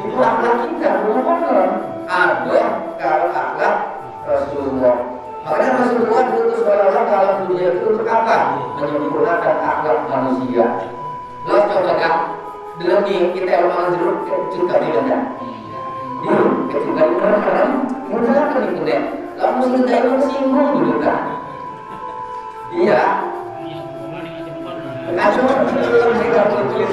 Itu akhlak kita, benar. Ada kalau akhlak Rasulullah. Makanya Rasulullah diutus oleh Allah dalam dunia itu untuk apa? Menyempurnakan akhlak manusia. Lo coba kan, demi kita orang jeruk juga tidak kan? Ketika itu orang mudah kan itu deh. Lalu kita itu singgung dulu kan? Iya. Kacau belum mereka tulis.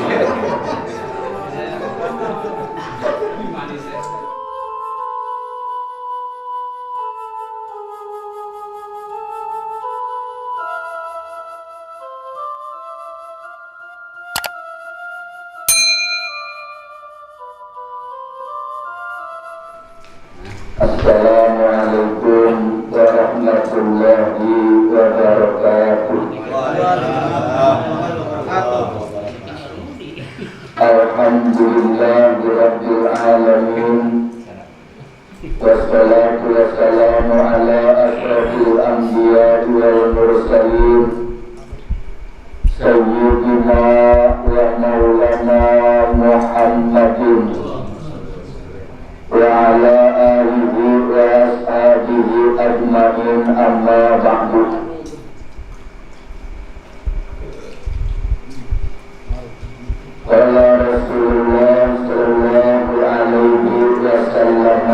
Assalamualaikum warahmatullahi wabarakatuh. Alhamdulillahirabbil alamin. Wassalatu wassalamu ala asyrafil anbiya'i wal mursalin. Sayyidina wa maulana Muhammadin wa ala alihi wa ashabihi ajma'in, amma ba'du. Qala Rasulullah sallallahu alaihi wasallam,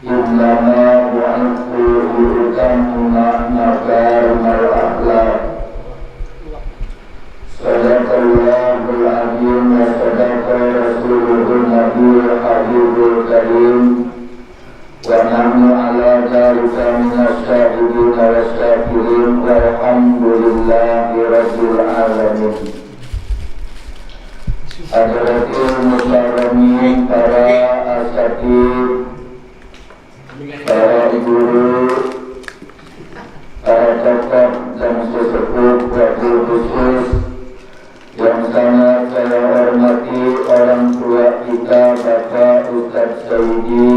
innama bu'ithu liutamma makarimal akhlaq. Sadaqallahul azim wa sadaqa rasuluhun nabiyul habibul karim, wa nahnu ala dhalika minas syahidin wa syakirin, walhamdulillahi rabbil alamin. Hadratul mukarramin, para asatidz, para guru, para tokoh dan sesepuh wabil khusus yang sangat saya hormati, orang tua kita Bapak Ustadz Saidi,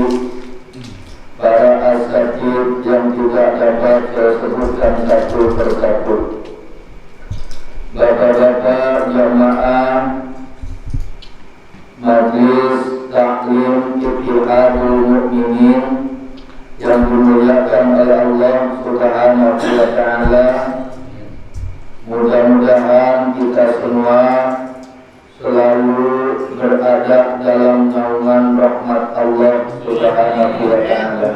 para asatidz yang tidak dapat saya sebutkan satu persatu, bapak-bapak jamaah Majlis Taklim Ittihadul Mukminin yang dimuliakan oleh Allah Subhanahu wa ta'ala. Mudah-mudahan kita semua selalu berada dalam naungan rahmat Allah Subhanahu wa ta'ala.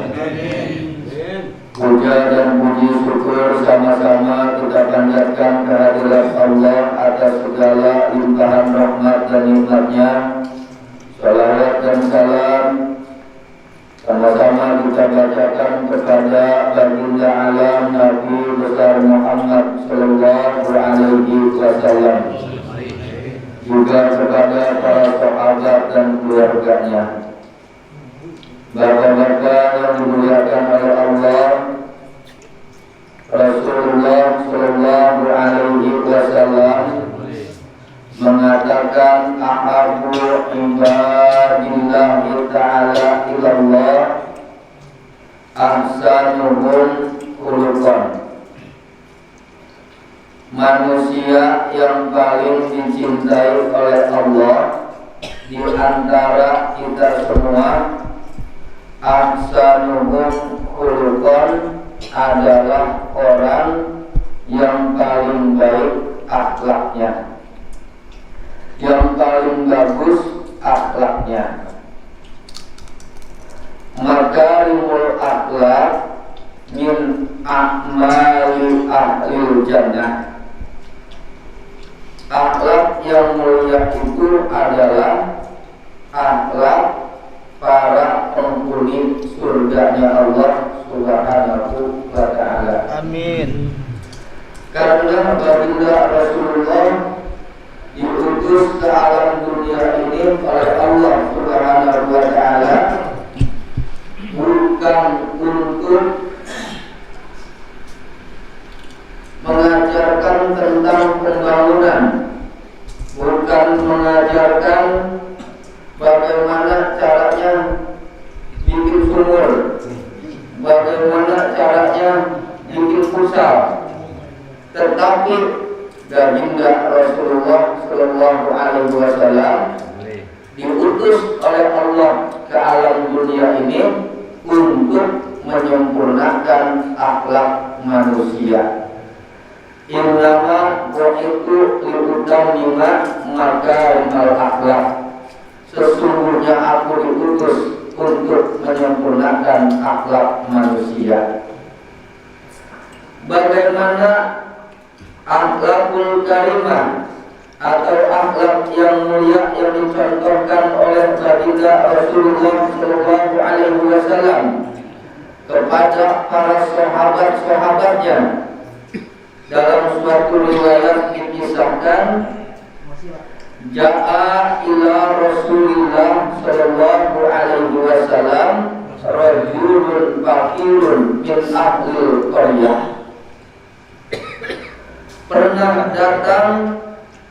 Puja dan puji syukur sama-sama kita panjatkan kehadirat Allah atas segala limpahan rahmat dan nikmatnya. Salawat dan salam sama-sama kita bacakan kepada baginda alam Nabi besar Muhammad sallallahu alaihi wasallam, juga kepada para sahabat dan keluarganya. Bapak-bapak yang dimuliakan oleh Allah, Rasulullah sallallahu alaihi wasallam mengatakan, ahabbu ibadillahi ta'ala ilallah ahsanuhum khuluqan. Manusia yang paling dicintai oleh Allah di antara kita semua, ahsanuhum khuluqan, adalah orang yang paling baik akhlaknya, yang paling bagus akhlaknya. Makarimul akhlak min a'mali ahlil jannah. Akhlak yang mulia itu adalah akhlak para penghuni surganya Allah Subhanahu wa ta'ala. Amin. Karena baginda Rasulullah diutus ke alam dunia ini oleh Allah Subhanahu wa ta'ala bukan untuk mengajarkan tentang pembangunan, bukan mengajarkan bagaimana caranya bikin sumur, bagaimana caranya bikin pusat, tetapi baginda Rasulullah sallallahu alaihi wasallam diutus oleh Allah ke alam dunia ini untuk menyempurnakan akhlak manusia. Innama bu'itu liutammima makarimal akhlak. Sesungguhnya aku diutus untuk menyempurnakan akhlak manusia. Bagaimana akhlakul karimah atau akhlak yang mulia yang dicontohkan oleh baginda Rasulullah Shallallahu Alaihi Wasallam kepada para sahabat-sahabatnya. Dalam suatu riwayat dikisahkan, Ja'a ila Rasulillah Shallallahu Alaihi Wasallam rajulun fakirun min ahlil qaryah. Pernah datang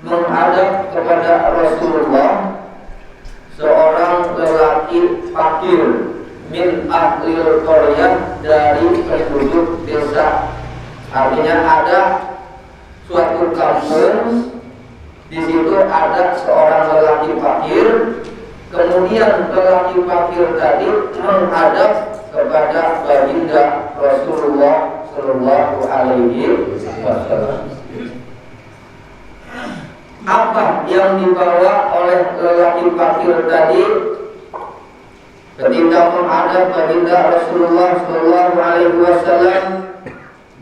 menghadap kepada Rasulullah seorang lelaki fakir min ahlil qaryah, dari penduduk desa. Artinya ada suatu kampung, di situ ada seorang lelaki fakir. Kemudian lelaki fakir tadi menghadap kepada baginda Rasulullah Shallallahu Alaihi Wasallam. Apa yang dibawa oleh lelaki fakir tadi ketika menghadap baginda Rasulullah Shallallahu Alaihi Wasallam?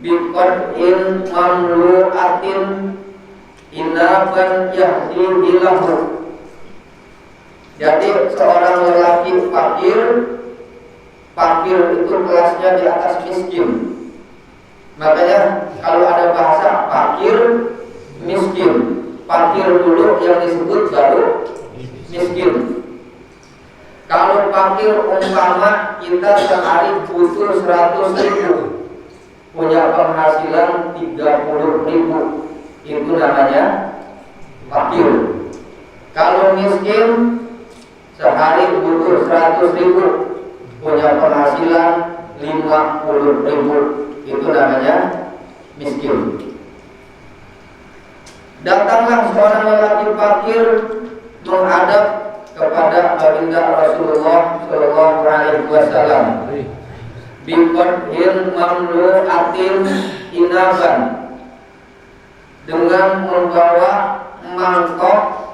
Biqad'in mamlu'atin inaban yahdihi lahu. Jadi seorang lelaki fakir itu kelasnya di atas miskin. Makanya kalau ada bahasa fakir, miskin, fakir dulu yang disebut baru miskin. Kalau fakir umpama kita sehari butuh 100.000, punya penghasilan 30.000, itu namanya fakir. Kalau miskin sehari butuh 100.000, punya penghasilan 50.000, itu namanya miskin. Datanglah seorang lelaki fakir menghadap kepada baginda Rasulullah Shallallahu Alaihi Wasallam. Biqad'in mamlu'atin inaban, dengan membawa mangkok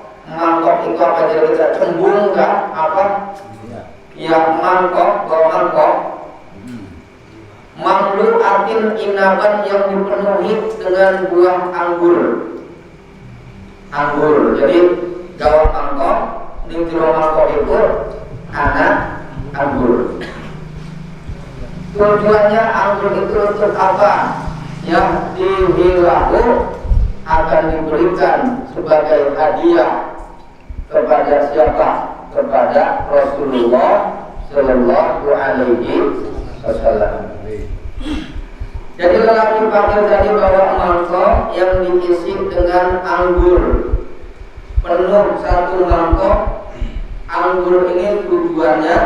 itu apa, jadi kita cembung kah apa? Ya, mangkok, bawa mangkok. Mamlu'atin inaban, yang dipenuhi dengan buah anggur. Jadi gawa mangkok, di jero mangkok itu anak anggur. Tujuannya anggur itu untuk apa? Yang dihilahu akan diberikan sebagai hadiah kepada siapa? Kepada Rasulullah Shallallahu Alaihi Wasallam. Jadi lelaki fakir tadi bawa mangkok yang diisi dengan anggur, penuh satu mangkok. Anggur ini tujuannya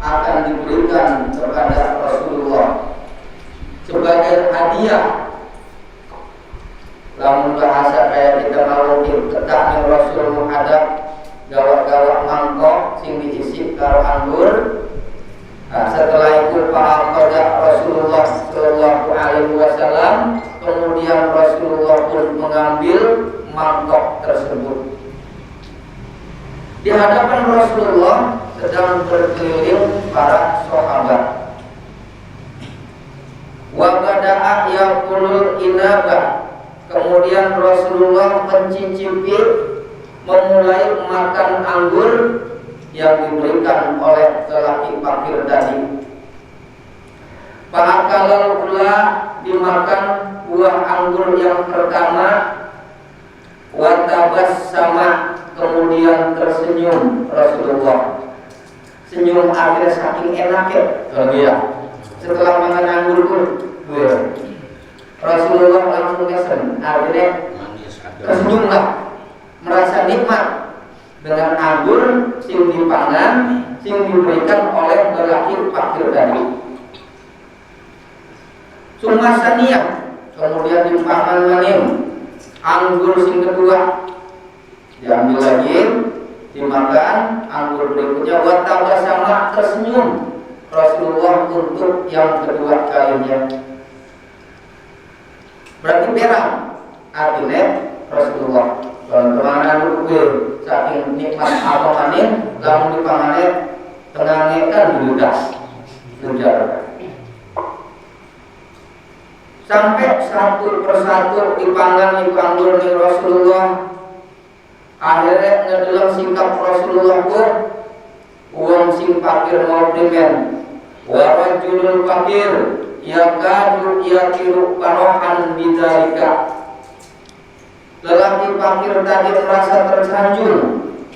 akan diberikan kepada Rasulullah sebagai hadiah. Lamun bahasa kayak kita mau ketaknya Rasul menghadap gawak-gawak mangkok sing diisi karo anggur. Nah, setelah itu pada Rasulullah Shallallahu Alaihi Wasallam, kemudian Rasulullah pun mengambil mangkok tersebut. Di hadapan Rasulullah sedang berkeliling para sahabat. Wa bada'a yaqulul inaba, kemudian Rasulullah mencicipi, memulai makan anggur yang diberikan oleh lelaki fakir tadi. Fa'akalal ula, dimakan buah anggur yang pertama. Watabas sama, kemudian tersenyum Rasulullah. Senyum akhirnya saking enaknya. Setelah makan anggur pun Rasulullah langsung kesen, akhirnya tersenyumlah, merasa nikmat dengan anggur sing dipangan, sing diberikan oleh lelaki fakir tadi. Sumasania, kemudian dipangan maning anggur sing kedua, diambil lagi, dimakan. Anggur berikutnya watabasama, tersenyum Rasulullah untuk yang kedua kalinya. Berarti berang artinya Rasulullah kemana dulu saking nikmat apa maning lamun dipangane tengahnya kan diludas lujar. Sampai satu persatu dipangan dipanggul di Rasulullah. Akhirnya ngedeleng sikap Rasulullah pun uang sing fakir mau primen warajulul fakir yakadu yakiru parohan bidzalika. Lelaki fakir tadi merasa tersanjung,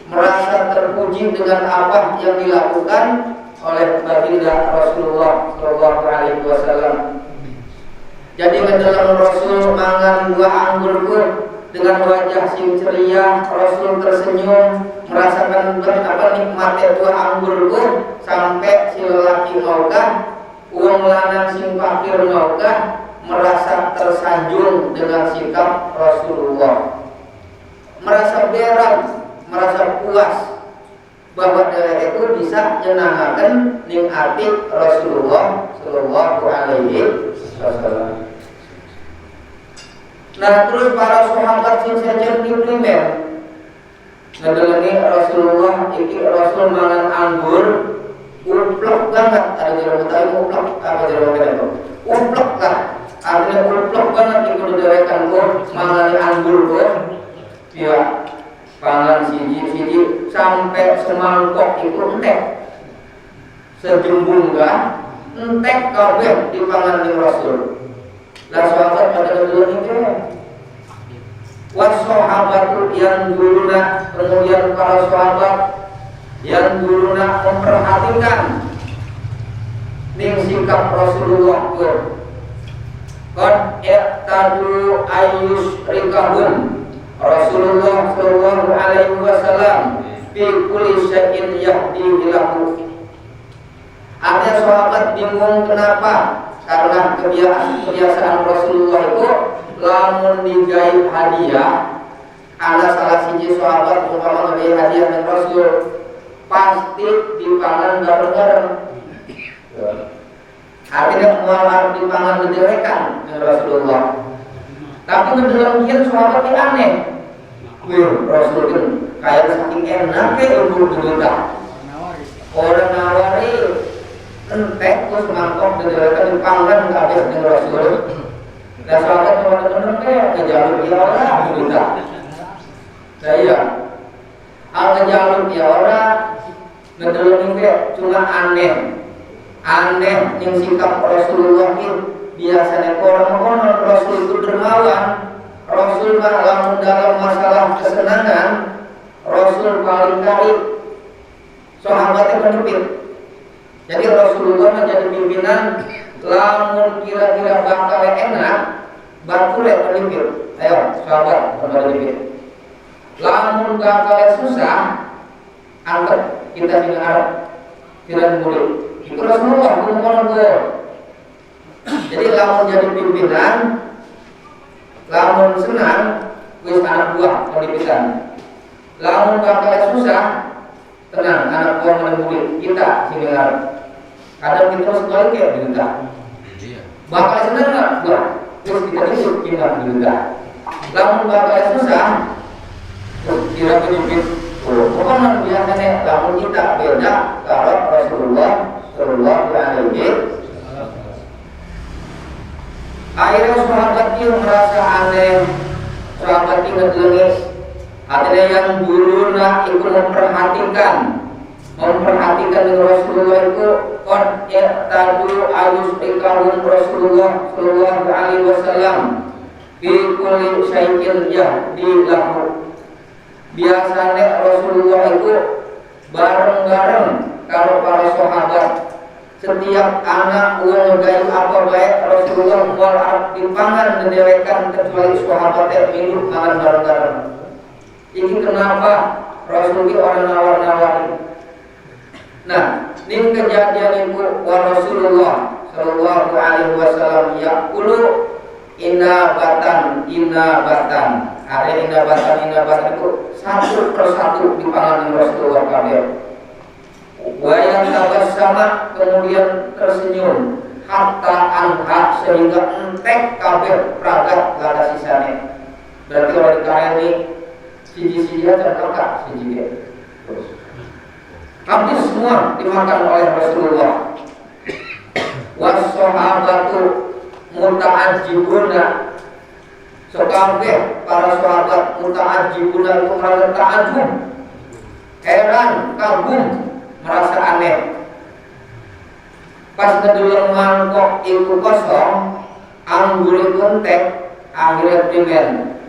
merasa terpuji dengan apa yang dilakukan oleh baginda Rasulullah Shallallahu Alaihi Wasallam. Jadi menjelang Rasul mangan buah anggur pun dengan wajah sing ceria, Rasul tersenyum, merasakan betapa nikmatnya buah anggur pun sampai si lelaki maukah, uang lanang sing fakir maukah, merasa tersanjung dengan sikap Rasulullah, merasa berat, merasa puas bahwa dia itu bisa menyenangkan nikmati Rasulullah Shallallahu Alaihi Wasallam. Nah terus para sahabat sing saja di primer ngedelengi Rasulullah iki Rasul mangan anggur uplok banget, ada jalan tahu uplok apa jalan itu uplok lah. Artinya uplok banget itu didewekan kok mangani anggur kok ya pangan siji sampai semangkok itu entek sejumbung kan entek kabeh dipangan di Rasul. Lah sahabat pada dulu ini wasahabatu yang duluna, kemudian para sahabat yang duluna memperhatikan ning sikap Rasulullah pun qad i'tadu ayyus rikahum Rasulullah sallallahu alaihi wasallam fi kulli syai'in yahdi lahu. Ada sahabat bingung kenapa? Karena kebiasaan Rasulullah itu lamun digaib hadiah, ada salah siji sahabat umpama ngegaib hadiah dengan Rasul pasti dipangan bareng-bareng. Artinya mual dipangan didewekan dengan Rasulullah. Tapi ngedelengkeun sahabat ini aneh. Wih, Rasul kan kayak saking enak kayak ilmu dudukan. Orang nawari entek terus mangkok didewekan dipangan kabeh dengan Rasul. Dan sahabat teman-teman kayak ngejalur dia orang dudukan. Saya ngejalur dia orang ngedelengkeun cuma aneh yang sikap Rasulullah itu biasanya orang Rasul itu dermawan. Rasul dalam masalah kesenangan Rasul paling kali sahabatnya menepit. Jadi Rasulullah menjadi pimpinan lamun kira-kira bakal enak bakal menepit. Ayo sahabat menepit. Lamun bakal susah angkat kita dengar tidak boleh. Itu Rasulullah ngomong. Jadi lamun jadi pimpinan, lamun senang, wis anak buah pemimpinan. Lamun bakal susah, tenang anak buah menunggu kita sini ngarep. Kadang kita terus balik ya diminta. Bakal senang nggak buah, terus kita risuk kita diminta. Lamun bakal susah, kira pemimpin. Bukan biasanya lamun kita beda kalau Rasulullah Sallallahu Alaihi. Akhirnya sahabat itu merasa aneh, sahabat itu ngedelengis. Artinya yang dulu ikut memperhatikan dengan Rasulullah itu qad i'tadu ayus ikahum Rasulullah Sallallahu Alaihi Wasallam fi kulli syai'in yahdi lahu. Biasanya Rasulullah itu bareng-bareng kalau para sahabat setiap anak uang gayu apa baik Rasulullah mual dipangan mendewekan kecuali sahabatnya minum makan bareng-bareng. Ini kenapa Rasulullah orang nawar-nawar. Nah, ini kejadian itu Rasulullah Sallallahu Alaihi Wasallam yaqulu inna batan. Ada indabatan itu satu persatu dipangan Rasulullah kabeh. Wayang tabas sama kemudian tersenyum hatta anha sehingga entek kabeh pragat lada sisane. Berarti orang dikareni siji-siji aja kakak siji dia. Terus habis semua dimakan oleh Rasulullah. Wassahabatu muta'ajjibuna. Sekabeh para sahabat muta'ajjibuna itu merasa ta'ajub, heran, kagum, merasa aneh. Pas ngedeleng mangkok itu kosong, anggur itu entek, akhirnya pengen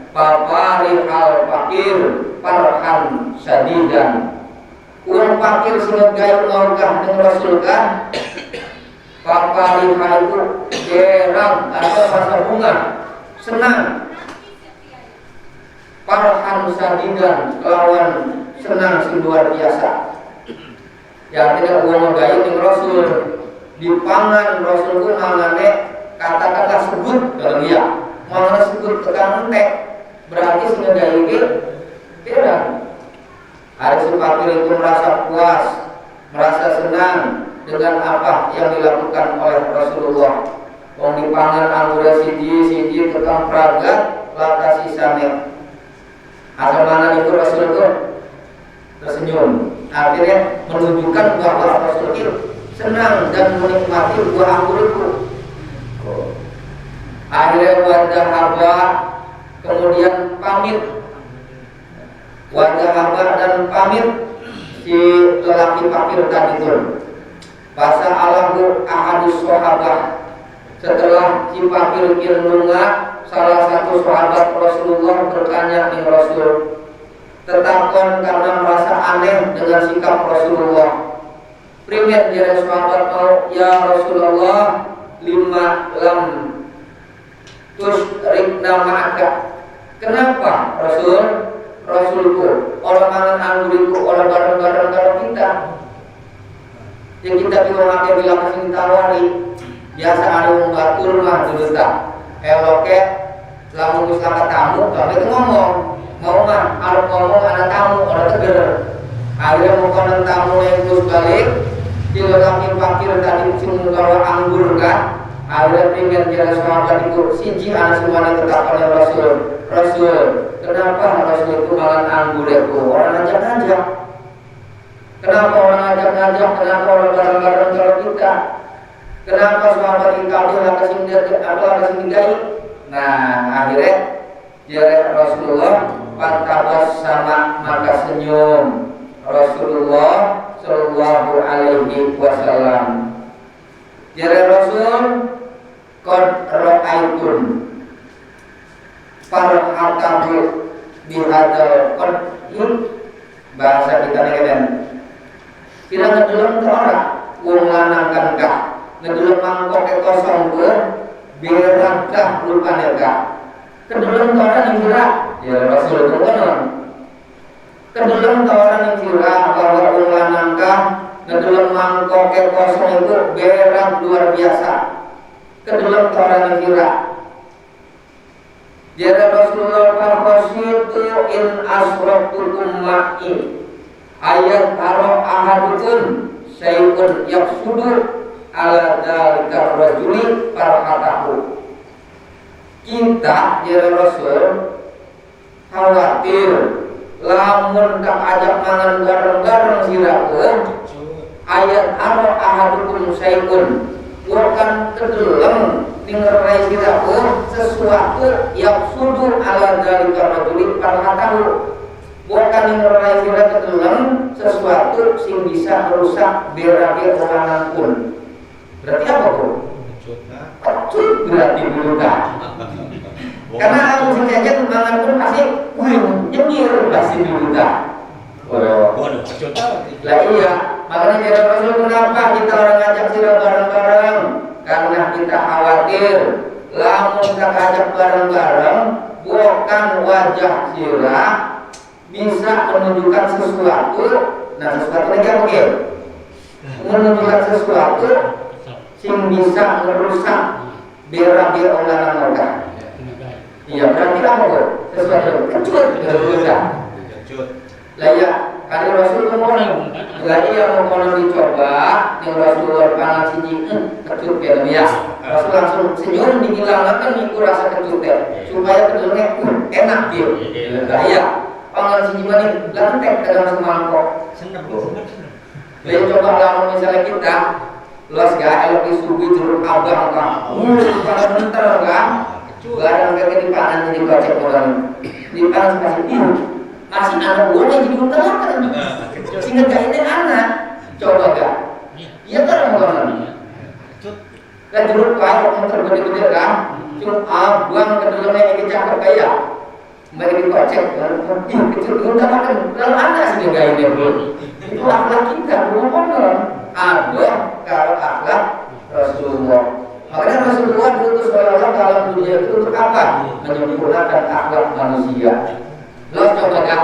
papari al fakir parhan sadidan. Urang fakir sehingga gaya ngorgah dengan Rasul kan papari hal itu gerang atau rasa bunga senang parhan sadidan lawan senang si luar biasa. Ya tidak uang gaya dengan Rasul dipangan Rasul itu mangane kata-kata sebut kalau dia mangane sebut tekan entek berarti sehingga gaya ini gerang. Hari si fakir itu merasa puas, merasa senang dengan apa yang dilakukan oleh Rasulullah. Wong dipangan anggur siji tekan pragat laka sisane. Asal mana itu Rasul itu tersenyum. Akhirnya menunjukkan bahwa Rasul itu senang dan menikmati buah anggur itu. Akhirnya wajah haba kemudian pamit. Wajah haba dan pamit si lelaki fakir tadi itu. Bahasa Alahu ahadus sahabah. Setelah si fakir ilmunga, salah satu sahabat Rasulullah bertanya di Rasul, tetakon karena merasa aneh dengan sikap Rasulullah. Primer dia sahabat mau, ya Rasulullah, lima lam tusrikna ma'aka. Kenapa Rasul? Rasulku, orang mangan angguriku, orang barang-barang kalau kita yang kita diwakil bilang kesini tawari biasa ada yang batur mah dulu tak eloke lamun geus laka tamu tapi itu ngomong mau mah arep ngomong ada tamu ada teger akhirnya mau konon tamu yang terus balik di lelaki fakir tadi sing nggawa anggur kan akhirnya pengen jalan sahabat itu siji anak semuanya tetap oleh Rasul kenapa Rasul itu makan anggur itu orang ngajak-ngajak. Kenapa orang ngajak-ngajak? Kenapa orang bareng-bareng kalau kita? Kenapa sahabat kita adalah kasih gai? Nah akhirnya dia Rasulullah pantabas sama maka senyum Rasulullah Shallallahu Alaihi Wasallam. Dia Rasul qad ra'aitun farhatahu bihadzal qadhi bahasa kita dengan tidak ngedeleng ke orang wong lanang kan kah ngedeleng mangkok kosong ke berang kah lupane kah kedeleng ke orang yang kira ya Rasul itu kan kedeleng ke orang yang kira bahwa wong lanang kah ngedeleng mangkok kosong itu berang luar biasa kedeleng ke orang yang kira. Jadi Rasulullah farqasitu in asraftukum ma'i ayat aro ahadukum syai'un yaqsudu ala dzalika rajuli farhatahu. Kita jadi Rasul khawatir lamun tak ajak mangan bareng-bareng sirakeun ayat aro ahadukum syai'un bukan kedeleng ningrai sirakeun sesuatu yang sudu ala dzalika rajuli farhatahu. Bukan ningrai sira kedeleng sesuatu sing bisa merusak berage orang pun. Berarti apa bro? Pecut berarti dulu kan. Karena aku sing jajan mangan pun pasti nyengir pasti dulu kan. Waduh, pecut. Lah iya, makanya kira Rasul kenapa kita orang ngajak sira bareng-bareng? Karena kita khawatir lamun kita ajak bareng-bareng bukan wajah sira bisa menunjukkan sesuatu. Nah sesuatu lagi apa ya? Menunjukkan sesuatu sing bisa merusak berage orang mereka. Iya berarti apa kok? sesuatu kecut kita. Lah ya, kan Rasul ngomong, lah iya mau dicoba, yang Rasul panas siji kecut film ya. Rasul langsung senyum dihilangkan iku rasa kecut supaya kedelnya enak gitu. Lah iya, pangan siji mana lantek dalam semangkok. Lah coba kalau misalnya kita luas gak elok disuguhi jeruk abang kan, panas bentar kan, barang kayak di panas jadi kocek orang, di panas kasih masih anak boleh jadi utarakan sehingga gak ini anak coba gak iya kan orang kan jeruk kaya yang tergede-gede kan jeruk abang kedelnya yang cakep kayak mereka dikocek kecil diutarakan lalu anak sih gak ini itu akhlak kita bukan ada kalau akhlak Rasulullah. Makanya Rasulullah diutus oleh Allah dalam dunia itu untuk apa? Menyempurnakan akhlak manusia. Lo coba kan,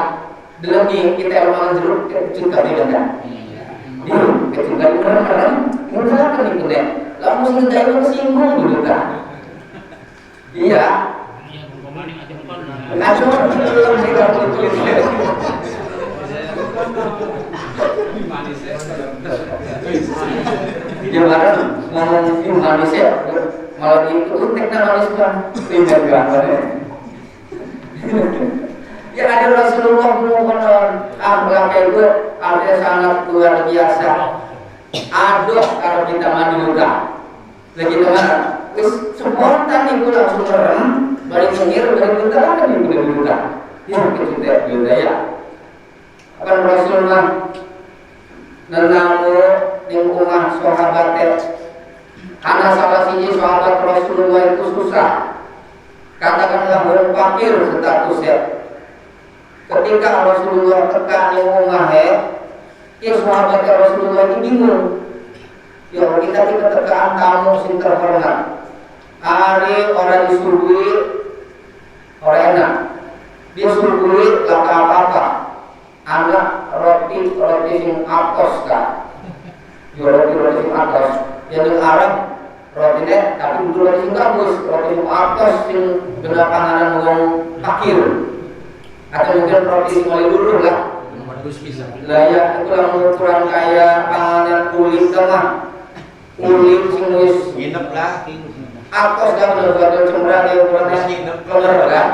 demi kita orang jeruk kecil kali kan? Kecil kali keren-keren, mudah kan itu deh. Lalu mesti kita singgung dulu kan? Iya. Ngaco belum gimana ngomong manis ya malah itu teknik manis kan tidak gambarnya ya ada Rasulullah benar-benar akhlak itu ada sangat luar biasa aduh kalau kita mandi luka lagi mana spontan itu langsung merem balik mengir balik bentar kan itu luka ya kita juga ya akan Rasulullah nenamu ning omah sahabat ana salah siji sahabat Rasulullah itu susah katakanlah orang fakir statusnya ketika Rasulullah tekan ning omah ya sahabat Rasulullah ini bingung ya kita tekan tamu sing terhormat hari orang disuguhi orang enak disuguhi laka apa anak roti sing atos kan roti sing atos yang Arab rotinya tapi dulu roti sing bagus roti sing atos sing benar panganan wong fakir atau mungkin roti sing mulai dulu lah lah ya itu yang ukuran kayak panganan kulit tengah kulit sing wis nginep lah atos kan udah cemberang ya ukurannya keler kan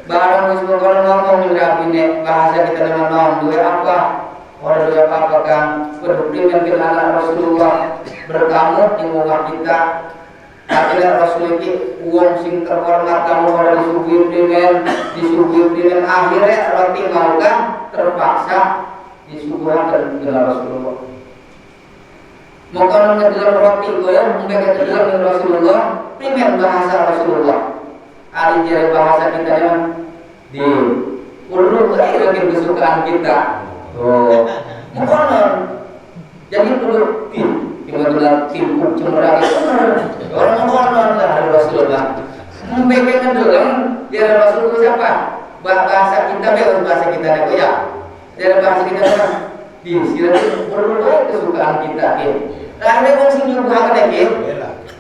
barang wis ngomong juga bine bahasa kita dengan nom dua apa orang dua apa kan berdukung dengan anak Rasulullah berkamu di rumah kita akhirnya Rasul ini uang sing terhormat kamu orang disuguhi dengan akhirnya roti mau kan terpaksa disuguhkan dengan Rasulullah maka mengejar roti gue mungkin kejar dengan Rasulullah primer bahasa Rasulullah ada jari bahasa kita yang di ulur lagi kesukaan kita. Oh, bukan. Jadi perlu gimana tim cemberang orang orang lah Rasulullah. Mempegang dulu dia Rasulullah siapa? Bahasa kita bahasa kita ya. Dia bahasa kita di sini perlu lagi kesukaan kita. Nah ini kong sing nyuguh lagi.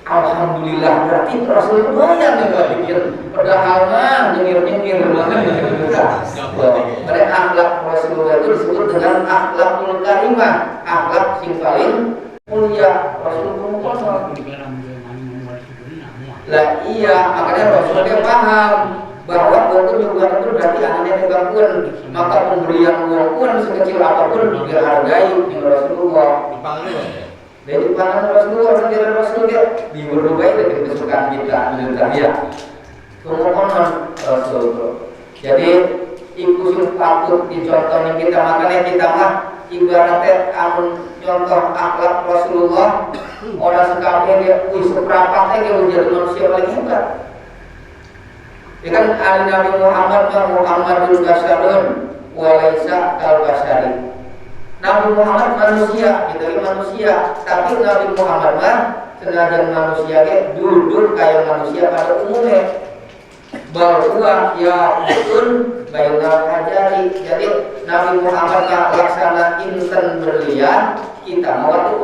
Alhamdulillah berarti Rasulullah yang pikir padahal mah nyengir banget pada akhlak Rasulullah itu disebut dengan akhlakul karimah akhlak sing paling mulia Rasulullah lah iya makanya Rasulullah paham bahwa uang juga itu berarti anaknya tegakun maka pemberian uang pun sekecil apapun dihargai di Rasulullah dari pandangan Rasulullah, orang Rasulullah di berbagai dari kesukaan kita ya. Kemudian Rasulullah. Jadi ibu sing patut dicontoh kita makanya kita mah ibaratnya amun contoh akhlak Rasulullah orang sekali dia seperempatnya dia menjadi manusia paling hebat. Ya kan Ali Nabi Muhammadul Basyarun walaisa kal basyari. Nabi Muhammad manusia, itu manusia. Tapi Nabi Muhammad mah senajan manusia duduk kayak manusia pada umumnya. Bahwa ya betul bayunal hajari. Jadi Nabi Muhammad yang laksana insan berlian, kita mau waktu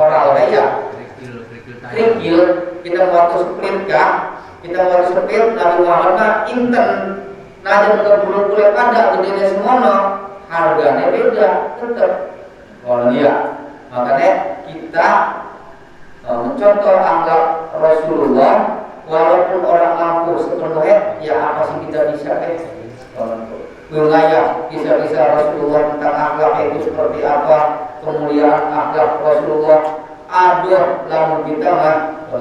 oral ya. Krikil kita waktu split kah? kita harus sepil Nabi Muhammad mah inten najan ke bulu pada gedenya semono harganya beda tetap kalau dia makanya kita mencontoh anggap Rasulullah walaupun orang mampu sepenuhnya ya apa sih kita bisa wilayah bisa Rasulullah tentang akhlak itu seperti apa kemuliaan akhlak Rasulullah aduh lamun kita mah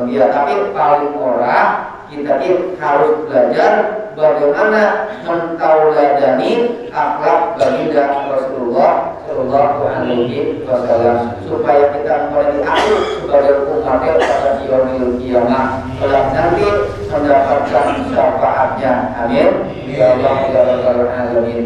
dia tapi paling orang kita harus belajar bagaimana mentauladani akhlak baginda Rasulullah Shallallahu Alaihi Wasallam supaya kita menjadi aku sebagai umatnya pada yaumil kiamah kelak nanti mendapatkan syafaatnya. Amin. Ya Allah ya Rabbal alamin.